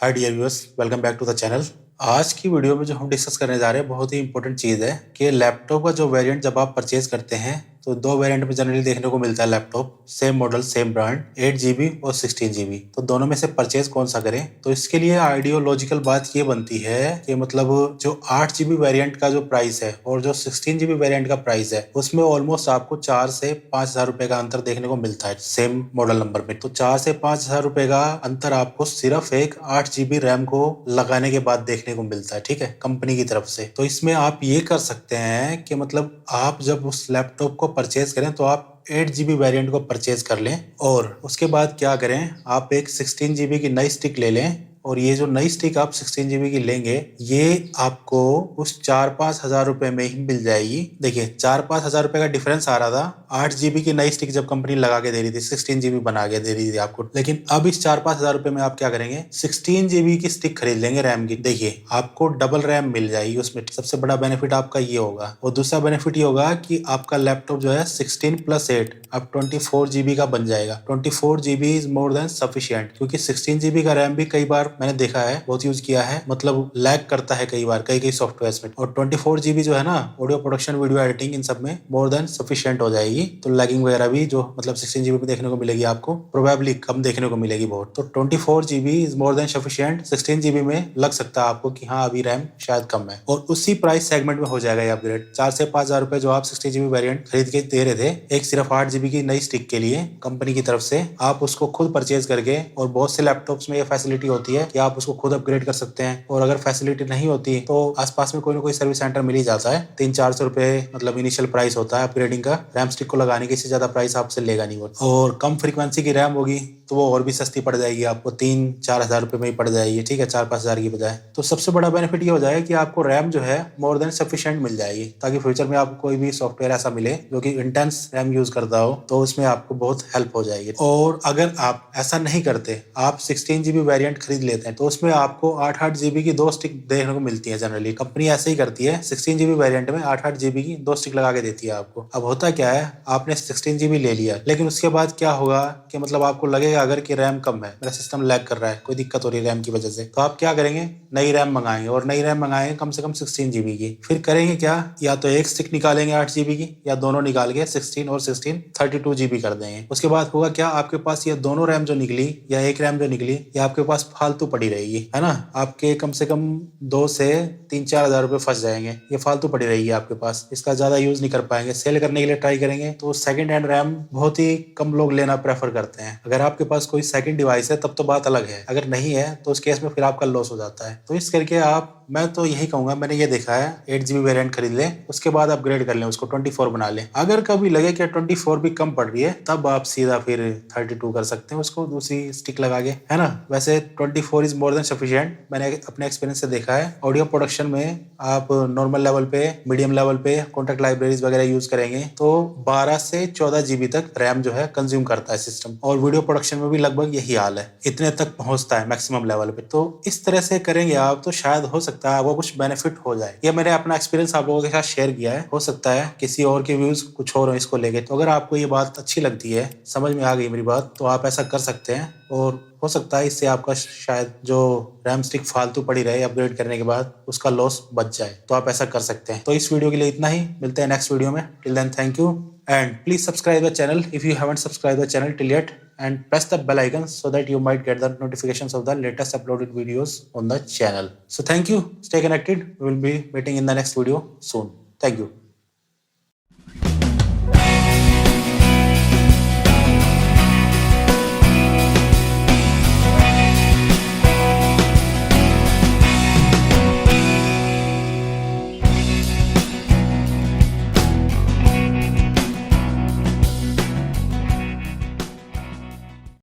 Hi dear viewers, welcome back to the channel. आज की video में जो हम डिस्कस करने जा रहे हैं बहुत ही इंपॉर्टेंट चीज़ है कि लैपटॉप का जो वेरिएंट जब आप परचेज करते हैं तो दो वेरिएंट में जनरली देखने को मिलता है laptop, same model same brand, 8 GB और 16 GB। तो दोनों में से परचेज कौन सा करें? तो इसके लिए आइडियोलॉजिकल बात ये बनती है कि मतलब जो 8 GB वेरिएंट का जो प्राइस है और जो 16 GB वेरिएंट का प्राइस है उसमें ऑलमोस्ट आपको 4 से 5 हज़ार रुपए का अंतर देखने को मिलता है सेम मॉडल नंबर में। तो 4 से 5 हज़ार रुपए का अंतर आपको सिर्फ एक 8 GB रैम को लगाने के बाद देखने को मिलता है, ठीक है, कंपनी की तरफ से। तो इसमें आप ये कर सकते हैं कि मतलब आप जब उस लैपटॉप को परचेज करें तो आप 8 GB वेरिएंट को परचेज कर लें और उसके बाद क्या करें, आप एक 16 GB की नई स्टिक ले लें और ये जो नई स्टिक आप 16 GB की लेंगे ये आपको उस 4-5 हज़ार रुपए में ही मिल जाएगी। देखिए 4-5 हज़ार रुपए का डिफरेंस आ रहा था 8 GB की नई स्टिक जब कंपनी लगा के दे रही थी, 16 GB बना के दे रही थी आपको। लेकिन अब इस 4-5 हज़ार रुपए में आप क्या करेंगे, 16 GB की स्टिक खरीद लेंगे रैम की। देखिए आपको डबल रैम मिल जाएगी उसमें। सबसे बड़ा बेनिफिट आपका ये होगा और दूसरा बेनिफिट ये होगा कि आपका लैपटॉप जो है 16+8 अब 24 GB का बन जाएगा। 24 GB is more than sufficient, क्योंकि 16 GB का रैम भी कई बार मैंने देखा है, बहुत यूज किया है, मतलब लैग करता है कई बार कई सॉफ्टवेयर में। और 24 GB जो है ना, ऑडियो प्रोडक्शन, वीडियो एडिटिंग, इन सब में मोर देन सफिशिएंट हो जाएगी। तो लैगिंग वगैरह भी जो मतलब 16 GB में देखने को मिलेगी आपको प्रोबेबली कम देखने को मिलेगी बहुत। तो 24 GB is more than sufficient. 16 GB में लग सकता है आपको कि हाँ अभी रैम शायद कम है और उसी प्राइस सेगमेंट में हो जाएगा ये अपग्रेड। 4 से 5 हज़ार रुपए जो आप 16 GB वेरिएंट खरीद के दे रहे थे एक सिर्फ 8 GB की नई स्टिक के लिए कंपनी की तरफ से, आप उसको खुद परचेज करके, और बहुत से लैपटॉप्स में ये फैसिलिटी होती है कि आप उसको खुद अपग्रेड कर सकते हैं। और अगर फैसिलिटी नहीं होती तो आसपास में कोई ना कोई सर्विस सेंटर मिल ही जाता है। 300-400 रुपए मतलब इनिशियल प्राइस होता है अपग्रेडिंग का। रैम स्टिक को लगाने के, इससे ज्यादा प्राइस आपसे लेगा नहीं वो। और कम फ्रीक्वेंसी की रैम होगी तो वो और भी सस्ती पड़ जाएगी आपको, 3-4 हज़ार रुपए में ही पड़ जाएगी, ठीक है, 4-5 हज़ार की बजाय। तो सबसे बड़ा बेनिफिट ये हो जाएगा कि आपको रैम जो है मोर देन सफिशिएंट मिल जाएगी, ताकि फ्यूचर में आपको कोई भी सॉफ्टवेयर ऐसा मिले जो कि इंटेंस रैम यूज करता हो तो उसमें आपको बहुत हेल्प हो जाएगी। और अगर आप ऐसा नहीं करते, आप 16 GB वेरिएंट खरीद लेते हैं तो उसमें आपको 8-8 GB की 2 स्टिक देखने को मिलती है। जनरली कंपनी ऐसे ही करती है, 16 GB वेरिएंट में 8-8 GB की 2 स्टिक लगा के देती है आपको। अब होता क्या है, आपने 16 GB ले लिया, लेकिन उसके बाद क्या होगा कि मतलब आपको लगेगा अगर कि रैम कम है, मेरा सिस्टम लैग कर रहा है, कोई दिक्कत हो रही है रैम की वजह से, तो आप क्या करेंगे, नई रैम मंगाएंगे और नई रैम मंगाएंगे कम से कम 16 GB की। फिर करेंगे क्या, या तो एक स्टिक निकालेंगे 8 GB की या दोनों निकाल के 16 और 16 32 GB कर देंगे। उसके बाद होगा क्या, आपके पास ये दोनों रैम जो निकली या एक रैम जो निकली ये आपके पास फालतू पड़ी रहेगी, है ना। आपके कम से कम 2 से 3-4 हज़ार रुपए फंस जाएंगे, ये फालतू पड़ी रहेगी आपके पास, इसका ज्यादा यूज नहीं कर पाएंगे। सेल करने के लिए ट्राई करेंगे तो सेकंड हैंड रैम बहुत ही कम लोग लेना प्रेफर करते हैं। अगर आपके पास कोई सेकंड डिवाइस है तब तो बात अलग है, अगर नहीं है तो उस केस में फिर आपका लॉस हो जाता है। तो इस करके मैं तो यही कहूंगा, मैंने ये देखा है, 8 GB वेरिएंट खरीद लें, उसके बाद अपग्रेड कर लें, उसको 24 बना लें। अगर कभी लगे कि 24 भी कम पड़ रही है तब आप सीधा फिर 32 कर सकते हैं उसको दूसरी स्टिक लगा के, है ना। वैसे 24 इज मोर देन सफिशिएंट, मैंने अपने एक्सपीरियंस से देखा है। ऑडियो प्रोडक्शन में आप नॉर्मल लेवल पे, मीडियम लेवल पे कॉन्टेक्ट लाइब्रेरीज वगैरह यूज करेंगे तो 12 से 14 GB तक रैम जो है कंज्यूम करता है सिस्टम, और वीडियो प्रोडक्शन में भी लगभग यही हाल है, इतने तक पहुंचता है मैक्सिमम लेवल पे। तो इस तरह से करेंगे आप तो शायद हो सकता है आपको कुछ बेनिफिट हो जाए। ये मैंने अपना एक्सपीरियंस आप लोगों के साथ शेयर किया है, हो सकता है किसी और के व्यूज कुछ और हो इसको लेके। तो अगर आपको ये बात अच्छी लगती है, समझ में आ गई मेरी बात, तो आप ऐसा कर सकते हैं और हो सकता है इससे आपका शायद जो रैम स्टिक फालतू पड़ी रहे अपग्रेड करने के बाद उसका लॉस बच जाए। तो आप ऐसा कर सकते हैं। तो इस वीडियो के लिए इतना ही, मिलते हैं नेक्स्ट वीडियो में। Till then thank you and please subscribe the channel if you haven't subscribed the channel till yet, and press the bell icon so that you might get the notifications of the latest uploaded videos on the channel. So thank you, stay connected, we will be meeting in the next video soon. Thank you.